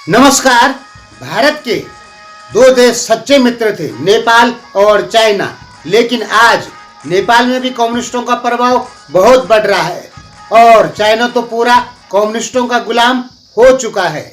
नमस्कार। भारत के दो देश सच्चे मित्र थे, नेपाल और चाइना। लेकिन आज नेपाल में भी कम्युनिस्टों का प्रभाव बहुत बढ़ रहा है और चाइना तो पूरा कम्युनिस्टों का गुलाम हो चुका है।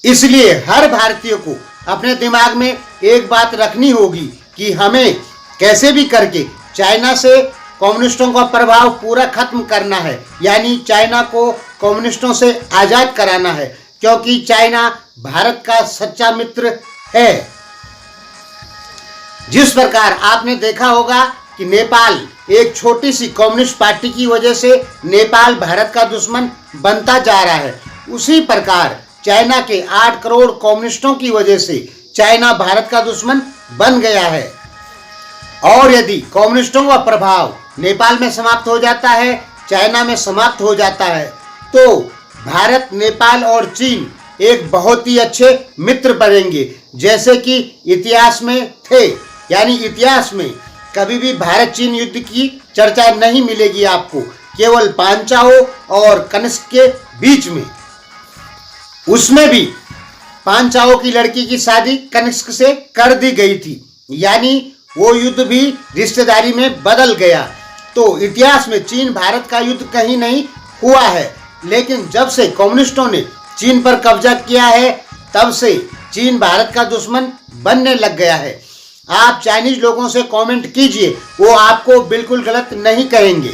इसलिए हर भारतीय को अपने दिमाग में एक बात रखनी होगी कि हमें कैसे भी करके चाइना से कम्युनिस्टों का प्रभाव पूरा खत्म करना है, यानी चाइना को कम्युनिस्टों से आज़ाद कराना है, क्योंकि चाइना भारत का सच्चा मित्र है। जिस प्रकार आपने देखा होगा कि नेपाल एक छोटी सी कम्युनिस्ट पार्टी की वजह से नेपाल भारत का दुश्मन बनता जा रहा है, उसी प्रकार चाइना के 8 करोड़ कम्युनिस्टों की वजह से चाइना भारत का दुश्मन बन गया है। और यदि कम्युनिस्टों का प्रभाव नेपाल में समाप्त हो जाता है, चाइना में समाप्त हो जाता है, तो भारत, नेपाल और चीन एक बहुत ही अच्छे मित्र बनेंगे, जैसे कि इतिहास में थे। यानी इतिहास में कभी भी भारत चीन युद्ध की चर्चा नहीं मिलेगी आपको, केवल पांचाओ और कनिष्क के बीच में। उसमें भी पांचाओ की लड़की की शादी कनिष्क से कर दी गई थी, यानी वो युद्ध भी रिश्तेदारी में बदल गया। तो इतिहास में चीन भारत का युद्ध कहीं नहीं हुआ है, लेकिन जब से कम्युनिस्टों ने चीन पर कब्जा किया है, तब से चीन भारत का दुश्मन बनने लग गया है। आप चाइनीज लोगों से कमेंट कीजिए, वो आपको बिल्कुल गलत नहीं कहेंगे।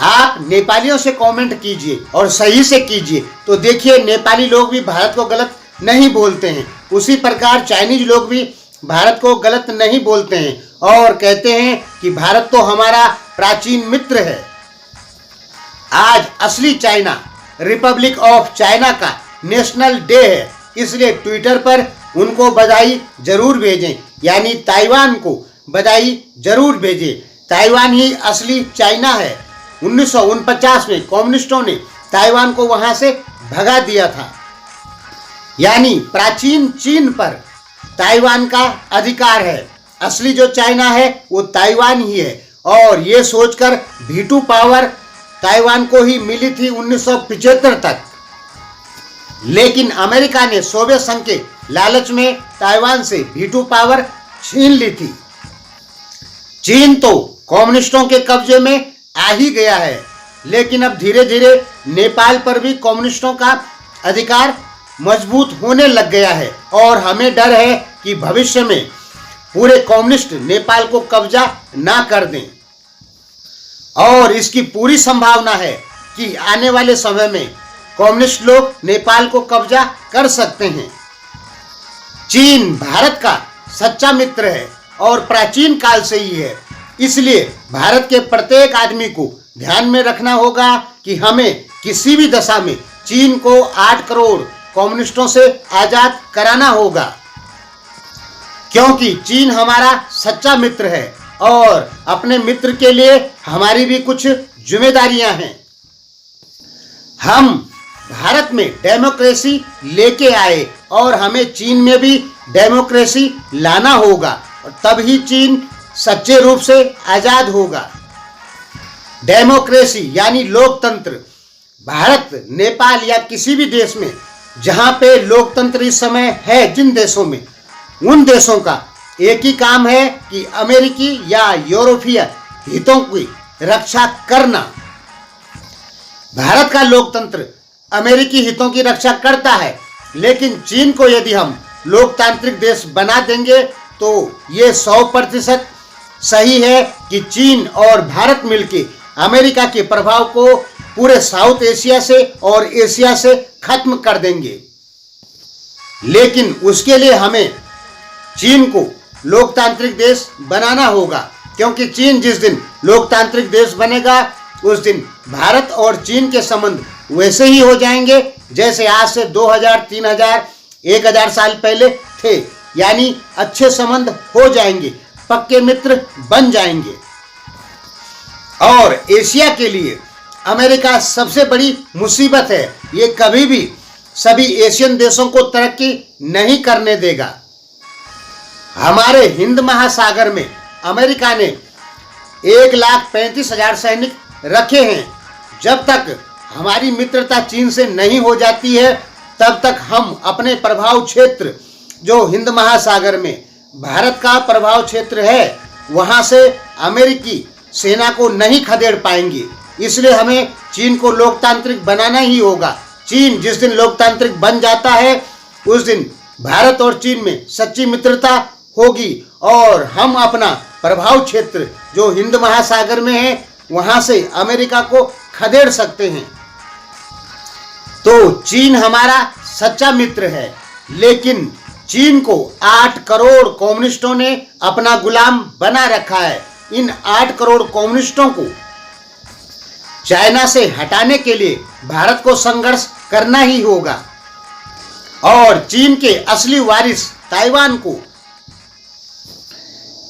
आप नेपालियों से कमेंट कीजिए और सही से कीजिए, तो देखिए नेपाली लोग भी भारत को गलत नहीं बोलते हैं। उसी प्रकार चाइनीज लोग भी भारत को गलत नहीं बोलते हैं और कहते हैं कि भारत तो हमारा प्राचीन मित्र है। आज असली चाइना, रिपब्लिक ऑफ चाइना का नेशनल डे है, इसलिए ट्विटर पर उनको बधाई जरूर भेजें, यानी ताइवान को बधाई जरूर भेजें। ताइवान ही असली चाइना है। 1949 में कम्युनिस्टों ने ताइवान को वहां से भगा दिया था, यानी प्राचीन चीन पर ताइवान का अधिकार है। असली जो चाइना है वो ताइवान ही है। और ये सोचकर V2 पावर ताइवान को ही मिली थी 1975 तक, लेकिन अमेरिका ने सोवियत संघ के लालच में ताइवान से V2 पावर छीन ली थी। चीन तो कम्युनिस्टों के कब्जे में आ ही गया है, लेकिन अब धीरे धीरे नेपाल पर भी कम्युनिस्टों का अधिकार मजबूत होने लग गया है और हमें डर है कि भविष्य में पूरे कम्युनिस्ट नेपाल को कब्जा ना कर दें। और इसकी पूरी संभावना है कि आने वाले समय में कम्युनिस्ट लोग नेपाल को कब्जा कर सकते हैं। चीन भारत का सच्चा मित्र है और प्राचीन काल से ही है, इसलिए भारत के प्रत्येक आदमी को ध्यान में रखना होगा कि हमें किसी भी दशा में चीन को 8 करोड़ कम्युनिस्टों से आजाद कराना होगा, क्योंकि चीन हमारा सच्चा मित्र है और अपने मित्र के लिए हमारी भी कुछ जिम्मेदारियां हैं। हम भारत में डेमोक्रेसी लेके आए और हमें चीन में भी डेमोक्रेसी लाना होगा, और तब ही चीन सच्चे रूप से आजाद होगा। डेमोक्रेसी यानी लोकतंत्र भारत, नेपाल या किसी भी देश में जहां पे लोकतंत्र इस समय है, जिन देशों में, उन देशों का एक ही काम है कि अमेरिकी या यूरोपीय हितों की रक्षा करना। भारत का लोकतंत्र अमेरिकी हितों की रक्षा करता है, लेकिन चीन को यदि हम लोकतांत्रिक देश बना देंगे तो ये 100% सही है कि चीन और भारत मिलके अमेरिका के प्रभाव को पूरे साउथ एशिया से और एशिया से खत्म कर देंगे। लेकिन उसके लिए हमें चीन को लोकतांत्रिक देश बनाना होगा, क्योंकि चीन जिस दिन लोकतांत्रिक देश बनेगा, उस दिन भारत और चीन के संबंध वैसे ही हो जाएंगे जैसे आज से 2000, 3000, 1000 साल पहले थे, यानी अच्छे संबंध हो जाएंगे, पक्के मित्र बन जाएंगे। और एशिया के लिए अमेरिका सबसे बड़ी मुसीबत है। ये कभी भी सभी एशियन देशों को तरक्की नहीं करने देगा। हमारे हिंद महासागर में अमेरिका ने 1,35,000 सैनिक रखे हैं। जब तक हमारी मित्रता चीन से नहीं हो जाती है, तब तक हम अपने प्रभाव क्षेत्र जो हिंद महासागर में भारत का प्रभाव क्षेत्र है वहां से अमेरिकी सेना को नहीं खदेड़ पाएंगे। इसलिए हमें चीन को लोकतांत्रिक बनाना ही होगा। चीन जिस दिन लोकतांत्रिक बन जाता है उस दिन भारत और चीन में सच्ची मित्रता होगी और हम अपना प्रभाव क्षेत्र जो हिंद महासागर में है वहां से अमेरिका को खदेड़ सकते हैं। तो चीन हमारा सच्चा मित्र है, लेकिन चीन को 8 करोड़ कम्युनिस्टों ने अपना गुलाम बना रखा है। इन 8 करोड़ कम्युनिस्टों को चाइना से हटाने के लिए भारत को संघर्ष करना ही होगा और चीन के असली वारिस ताइवान को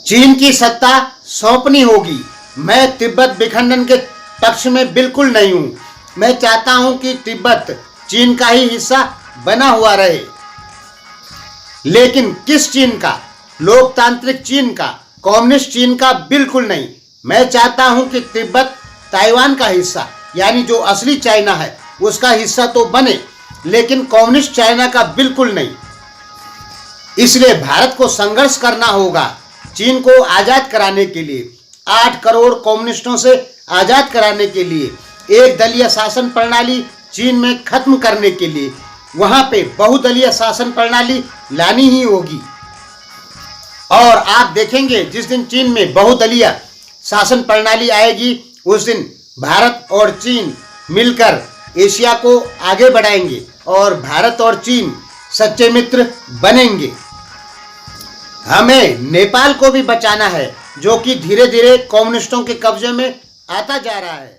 चीन की सत्ता सौंपनी होगी। मैं तिब्बत विखंडन के पक्ष में बिल्कुल नहीं हूं। मैं चाहता हूं कि तिब्बत चीन का ही हिस्सा बना हुआ रहे, लेकिन किस चीन का? लोकतांत्रिक चीन का, कम्युनिस्ट चीन का बिल्कुल नहीं। मैं चाहता हूं कि तिब्बत ताइवान का हिस्सा यानी जो असली चाइना है उसका हिस्सा तो बने, लेकिन कम्युनिस्ट चाइना का बिल्कुल नहीं। इसलिए भारत को संघर्ष करना होगा चीन को आजाद कराने के लिए, 8 करोड़ कम्युनिस्टों से आजाद कराने के लिए, एक दलीय शासन प्रणाली चीन में खत्म करने के लिए वहां पे बहुदलीय शासन प्रणाली लानी ही होगी। और आप देखेंगे जिस दिन चीन में बहुदलीय शासन प्रणाली आएगी उस दिन भारत और चीन मिलकर एशिया को आगे बढ़ाएंगे और भारत और चीन सच्चे मित्र बनेंगे। हमें नेपाल को भी बचाना है जो कि धीरे धीरे कम्युनिस्टों के कब्जे में आता जा रहा है।